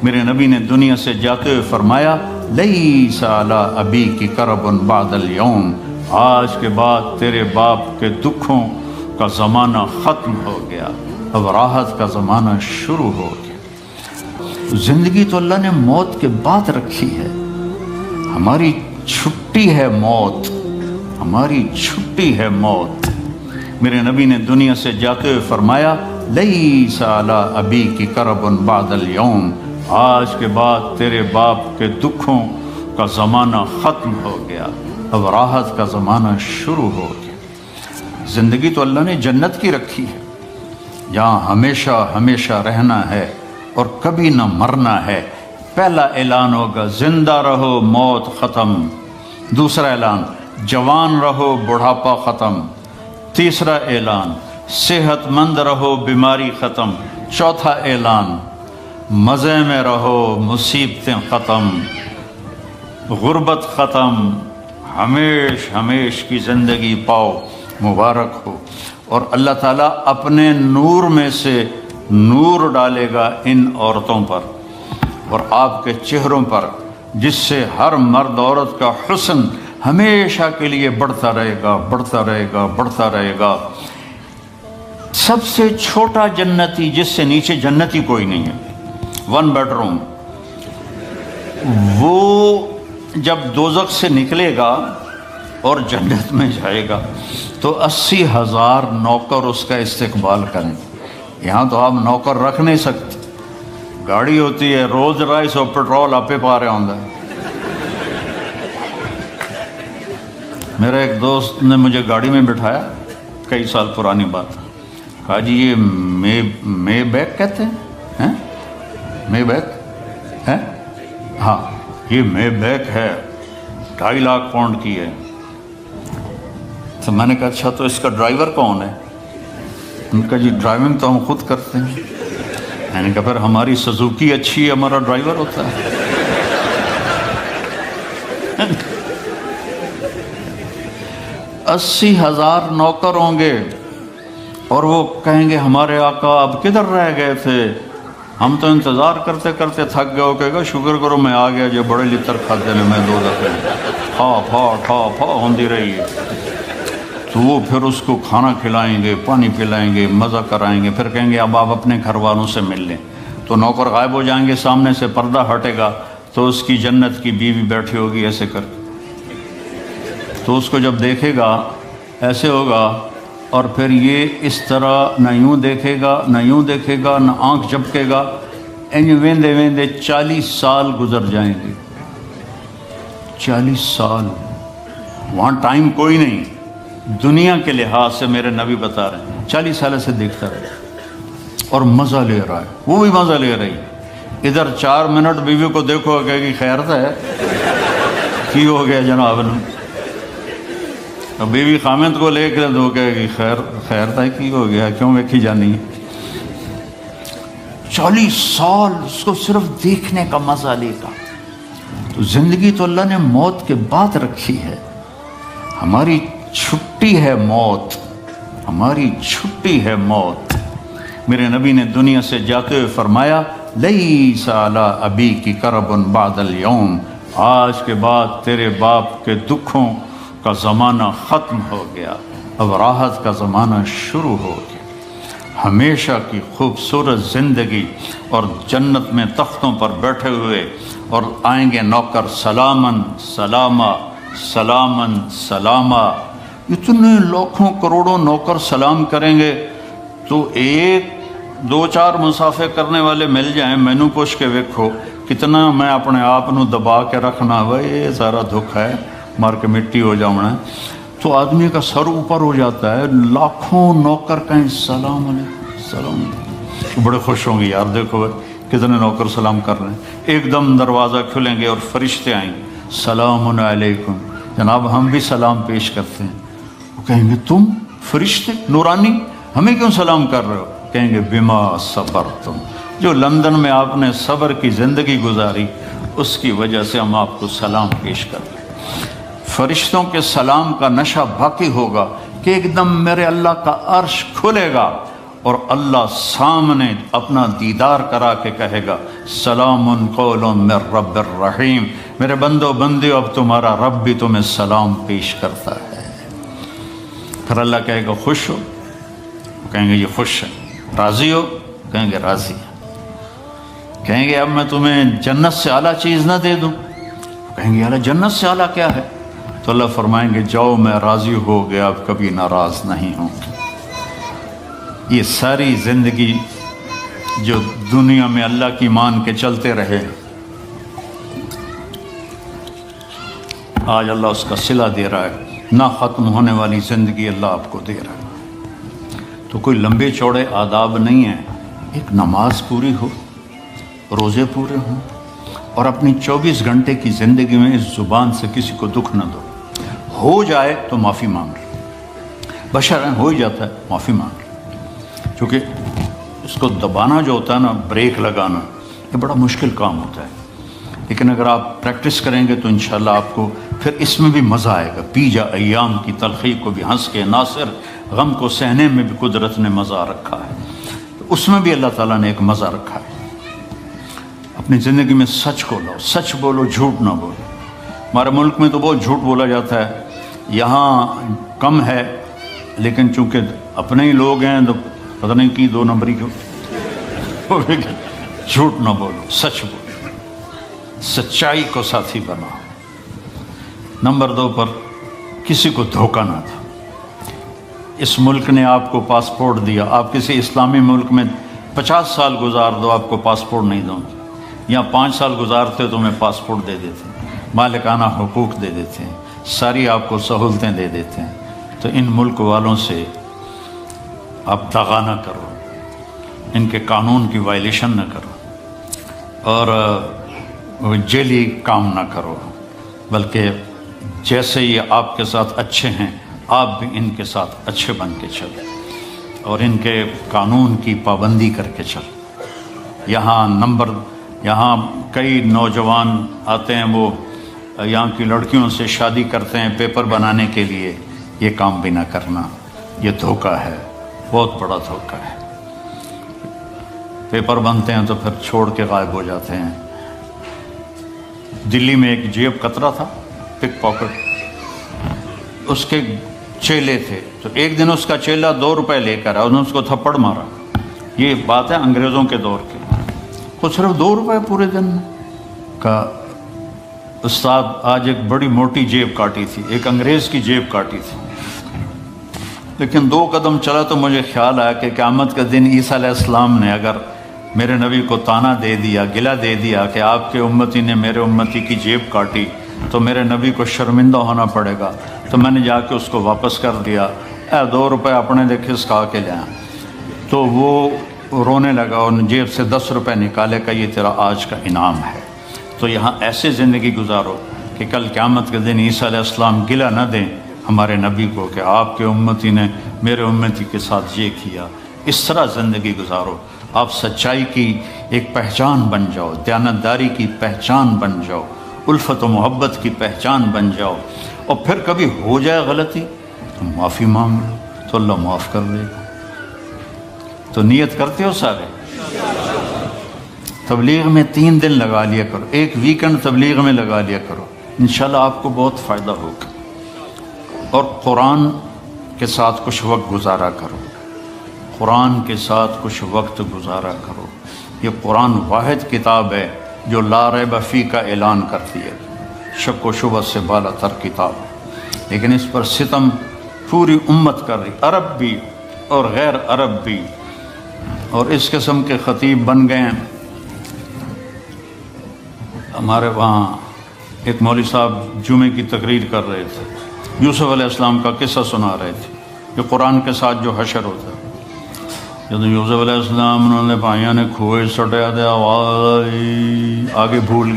میرے نبی نے دنیا سے جاتے ہوئے فرمایا لیس علی ابیک کرب بعد الیوم، آج کے بعد تیرے باپ کے دکھوں کا زمانہ ختم ہو گیا، اب راحت کا زمانہ شروع ہو گیا۔ زندگی تو اللہ نے موت کے بعد رکھی ہے، ہماری چھٹی ہے موت، ہماری چھٹی ہے موت۔ میرے نبی نے دنیا سے جاتے ہوئے فرمایا لیس علی ابیک کرب بعد الیوم، آج کے بعد تیرے باپ کے دکھوں کا زمانہ ختم ہو گیا، اب راحت کا زمانہ شروع ہو گیا۔ زندگی تو اللہ نے جنت کی رکھی ہے، جہاں ہمیشہ ہمیشہ رہنا ہے اور کبھی نہ مرنا ہے۔ پہلا اعلان ہوگا زندہ رہو موت ختم، دوسرا اعلان جوان رہو بڑھاپا ختم، تیسرا اعلان صحت مند رہو بیماری ختم، چوتھا اعلان مزے میں رہو مصیبتیں ختم، غربت ختم، ہمیش ہمیش کی زندگی پاؤ، مبارک ہو۔ اور اللہ تعالیٰ اپنے نور میں سے نور ڈالے گا ان عورتوں پر اور آپ کے چہروں پر، جس سے ہر مرد عورت کا حسن ہمیشہ کے لیے بڑھتا رہے گا، بڑھتا رہے گا، بڑھتا رہے گا۔ سب سے چھوٹا جنتی جس سے نیچے جنتی کوئی نہیں ہے، 1 بیڈ روم، وہ جب دوزخ سے نکلے گا اور جنت میں جائے گا تو 80,000 نوکر اس کا استقبال کریں۔ یہاں تو آپ نوکر رکھ نہیں سکتے، گاڑی ہوتی ہے رولز رائس اور پیٹرول آپ پا رہا ہوں۔ میرا ایک دوست نے مجھے گاڑی میں بٹھایا، کئی سال پرانی بات، کہا جی یہ مے بیک کہتے ہیں، مے بیک ہے؟ ہاں یہ مے بیک ہے، 2.5 لاکھ پاؤنڈ کی ہے۔ تو میں نے کہا اچھا تو اس کا ڈرائیور کون ہے؟ ان کا جی ڈرائیونگ تو ہم خود کرتے ہیں۔ میں نے کہا پھر ہماری سزوکی اچھی ہے، ہمارا ڈرائیور ہوتا ہے۔ 80,000 نوکر ہوں گے اور وہ کہیں گے ہمارے آقا اب کدھر رہ گئے تھے، ہم تو انتظار کرتے کرتے تھک گئے ہو، کہے گا شکر کرو میں آ گیا، جو بڑے لطر کھاتے ہیں میں 2 دفعے ٹھا ہوندی رہی ہے۔ تو وہ پھر اس کو کھانا کھلائیں گے، پانی پلائیں گے، مزہ کرائیں گے، پھر کہیں گے اب آپ اپنے گھر والوں سے مل لیں۔ تو نوکر غائب ہو جائیں گے، سامنے سے پردہ ہٹے گا تو اس کی جنت کی بیوی بیٹھی ہوگی ایسے کر کے، تو اس کو جب دیکھے گا ایسے ہوگا، اور پھر یہ اس طرح نہ یوں دیکھے گا نہ یوں دیکھے گا نہ آنکھ جھپکے گا، ویندے ویندے 40 سال گزر جائیں گے۔ 40 سال، وہاں ٹائم کوئی نہیں، دنیا کے لحاظ سے میرے نبی بتا رہے ہیں 40 سال سے دیکھتا رہے اور مزہ لے رہا ہے، وہ بھی مزہ لے رہی ہے۔ ادھر 4 منٹ بیوی کو دیکھو کہے گی خیر تھا ہے کی ہو گیا جناب نے، بیوی خامد کو لے کے دو کہے گی خیر تھا کی ہو گیا، کیوں ویکھی جانی ہے۔ 40 سال اس کو صرف دیکھنے کا مزہ لے گا۔ تو زندگی تو اللہ نے موت کے بعد رکھی ہے، ہماری چھٹی ہے موت، ہماری چھٹی ہے موت۔ میرے نبی نے دنیا سے جاتے ہوئے فرمایا لیس علی ابیک کرب بعد الیوم، آج کے بعد تیرے باپ کے دکھوں کا زمانہ ختم ہو گیا، اب راحت کا زمانہ شروع ہو گیا۔ ہمیشہ کی خوبصورت زندگی اور جنت میں تختوں پر بیٹھے ہوئے، اور آئیں گے نوکر سلامن سلامہ سلامن سلامہ، اتنے لاکھوں کروڑوں نوکر سلام کریں گے تو 1-2-4 مسافے کرنے والے مل جائیں، مینو پوچھ کے ویکھو کتنا میں اپنے آپ نو دبا کے رکھنا، بھائی یہ سارا دکھ ہے مار کے مٹی ہو جاؤنا ہے، تو آدمی کا سر اوپر ہو جاتا ہے، لاکھوں نوکر کہیں سلام علیکم سلام علیکم، بڑے خوش ہوں گے یار، دیکھو کتنے نوکر سلام کر رہے ہیں۔ ایک دم دروازہ کھلیں گے اور فرشتے آئیں گے، سلام علیکم جناب، ہم بھی سلام پیش کرتے ہیں۔ وہ کہیں گے تم فرشتے نورانی ہمیں کیوں سلام کر رہے ہو؟ کہیں گے بما صبرتم، جو لندن میں آپ نے صبر کی زندگی گزاری اس کی وجہ سے ہم آپ کو سلام پیش کر رہے ہیں۔ فرشتوں کے سلام کا نشہ باقی ہوگا کہ ایک دم میرے اللہ کا عرش کھلے گا اور اللہ سامنے اپنا دیدار کرا کے کہے گا سلام قول من رب الرحیم، میرے بندو بندیو اب تمہارا رب بھی تمہیں سلام پیش کرتا ہے۔ پھر اللہ کہے گا خوش ہو؟ کہیں گے یہ خوش ہے۔ راضی ہو؟ کہیں گے راضی ہے۔ کہیں گے اب میں تمہیں جنت سے اعلیٰ چیز نہ دے دوں؟ کہیں گے اللہ جنت سے اعلیٰ کیا ہے؟ تو اللہ فرمائیں گے جاؤ میں راضی ہو گیا، اب کبھی ناراض نہیں ہوں گے۔ یہ ساری زندگی جو دنیا میں اللہ کی مان کے چلتے رہے، آج اللہ اس کا صلہ دے رہا ہے، نہ ختم ہونے والی زندگی اللہ آپ کو دے رہا ہے۔ تو کوئی لمبے چوڑے آداب نہیں ہیں، ایک نماز پوری ہو، روزے پورے ہوں، اور اپنی 24 گھنٹے کی زندگی میں اس زبان سے کسی کو دکھ نہ دو۔ ہو جائے تو معافی مانگ لو، بشر ہو ہی جاتا ہے، معافی مانگ لو، کیونکہ اس کو دبانا جو ہوتا ہے نا، بریک لگانا، یہ بڑا مشکل کام ہوتا ہے، لیکن اگر آپ پریکٹس کریں گے تو انشاءاللہ آپ کو پھر اس میں بھی مزہ آئے گا۔ پی جا ایام کی تلخی کو بھی ہنس کے، ناصر غم کو سہنے میں بھی قدرت نے مزہ رکھا ہے، تو اس میں بھی اللہ تعالیٰ نے ایک مزہ رکھا ہے۔ اپنی زندگی میں سچ کو لاؤ، سچ بولو، جھوٹ نہ بولو۔ ہمارے ملک میں تو بہت جھوٹ بولا جاتا ہے، یہاں کم ہے، لیکن چونکہ اپنے ہی لوگ ہیں تو پتہ نہیں کی 2 نمبری کو جھوٹ نہ بولو، سچ بولو، سچائی کو ساتھی بناؤ۔ نمبر 2 پر کسی کو دھوکہ نہ دو۔ اس ملک نے آپ کو پاسپورٹ دیا، آپ کسی اسلامی ملک میں 50 سال گزار دو، آپ کو پاسپورٹ نہیں دوں گے، یا 5 سال گزارتے تو میں پاسپورٹ دے دیتے ہیں، مالکانہ حقوق دے دیتے ہیں، ساری آپ کو سہولتیں دے دیتے ہیں۔ تو ان ملک والوں سے آپ دغا نہ کرو، ان کے قانون کی وائلیشن نہ کرو، اور جیلی کام نہ کرو، بلکہ جیسے یہ آپ کے ساتھ اچھے ہیں آپ بھی ان کے ساتھ اچھے بن کے چلیں، اور ان کے قانون کی پابندی کر کے چلیں۔ یہاں کئی نوجوان آتے ہیں، وہ یہاں کی لڑکیوں سے شادی کرتے ہیں پیپر بنانے کے لیے، یہ کام بھی نہ کرنا، یہ دھوکہ ہے، بہت بڑا دھوکہ ہے۔ پیپر بنتے ہیں تو پھر چھوڑ کے غائب ہو جاتے ہیں۔ دلی میں ایک جیب کترا تھا، پک پاکٹ، اس کے چیلے تھے، تو ایک دن اس کا چیلا 2 روپے لے کر آیا، انہوں نے اس کو تھپڑ مارا۔ یہ بات ہے انگریزوں کے دور کی، وہ صرف 2 روپے پورے دن میں۔ کہا استاد آج ایک بڑی موٹی جیب کاٹی تھی، ایک انگریز کی جیب کاٹی تھی، لیکن 2 قدم چلا تو مجھے خیال آیا کہ قیامت کے دن عیسیٰ علیہ السلام نے اگر میرے نبی کو طعنہ دے دیا، گلہ دے دیا کہ آپ کے امتی نے میرے امتی کی جیب کاٹی، تو میرے نبی کو شرمندہ ہونا پڑے گا، تو میں نے جا کے اس کو واپس کر دیا، 2 روپے اپنے دے کھسکا کے لے آیا۔ تو وہ رونے لگا اور جیب سے 10 روپے نکالے، کا یہ تیرا آج کا انعام ہے۔ تو یہاں ایسے زندگی گزارو کہ کل قیامت کے دن عیسیٰ علیہ السلام گلہ نہ دیں ہمارے نبی کو کہ آپ کے امتی نے میرے امتی کے ساتھ یہ کیا۔ اس طرح زندگی گزارو، آپ سچائی کی ایک پہچان بن جاؤ، دیانتداری کی پہچان بن جاؤ، الفت و محبت کی پہچان بن جاؤ، اور پھر کبھی ہو جائے غلطی تو معافی مانگ لو تو اللہ معاف کر دے گا۔ تو نیت کرتے ہو سارے؟ تبلیغ میں 3 دن لگا لیا کرو، ایک ویکنڈ تبلیغ میں لگا لیا کرو، انشاءاللہ آپ کو بہت فائدہ ہوگا۔ اور قرآن کے ساتھ کچھ وقت گزارا کرو، قرآن کے ساتھ کچھ وقت گزارا کرو۔ یہ قرآن واحد کتاب ہے جو لا ریب فیہ کا اعلان کرتی ہے، شک و شبہ سے بالا تر کتاب، لیکن اس پر ستم پوری امت کر رہی، عرب بھی اور غیر عرب بھی، اور اس قسم کے خطیب بن گئے ہیں۔ ہمارے وہاں ایک مولوی صاحب جمعے کی تقریر کر رہے تھے، یوسف علیہ السلام کا قصہ سنا رہے تھے، کہ قرآن کے ساتھ جو حشر ہوتا ہے۔ جب یوسف علیہ السلام انہوں نے بھائیوں نے کھوئے سٹیا دے، آواز آگے بھول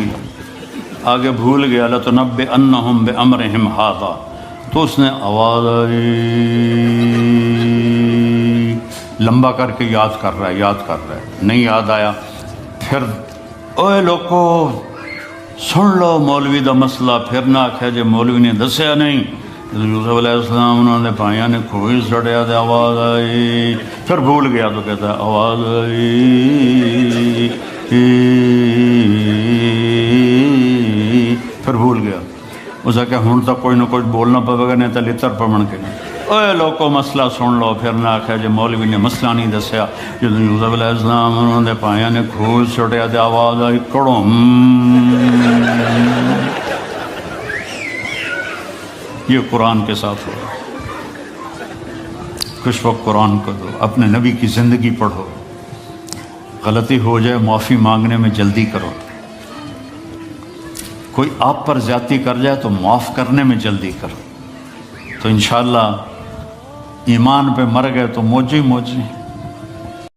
گیا، لَتُنَبِّئَنَّهُمْ بِأَمْرِهِمْ هَٰذَا، تو اس نے آواز لمبا کر کے یاد کر رہا ہے، نہیں یاد آیا، پھر اوے لوگو سن لو مولوی دا مسئلہ، پھر نہ آکھے جے مولوی نے دسیا نہیں یوسف علیہ السلام انہوں نے پائیاں نے کھوئی سڑیا تو آواز آئی، پھر بھول گیا تو کہتا ہے آواز آئی، پھر بھول گیا۔ اسے کہ ہوں تو کوئی نہ کوئی بولنا پوے گا، نہیں تو لتر پمن کے نہیں۔ اے لوگو مسئلہ سن لو، پھر نہ آخیا جی مولوی نے مسئلہ نہیں دسیا۔ جب یوسف علیہ السلام انہوں نے پائیاں نے کھوئی سڑیا تو آواز آئی کڑم۔ یہ قرآن کے ساتھ ہو۔ کچھ وقت قرآن کو دو، اپنے نبی کی زندگی پڑھو، غلطی ہو جائے معافی مانگنے میں جلدی کرو، کوئی آپ پر زیادتی کر جائے تو معاف کرنے میں جلدی کرو، تو انشاءاللہ ایمان پہ مر گئے تو موجی موجی۔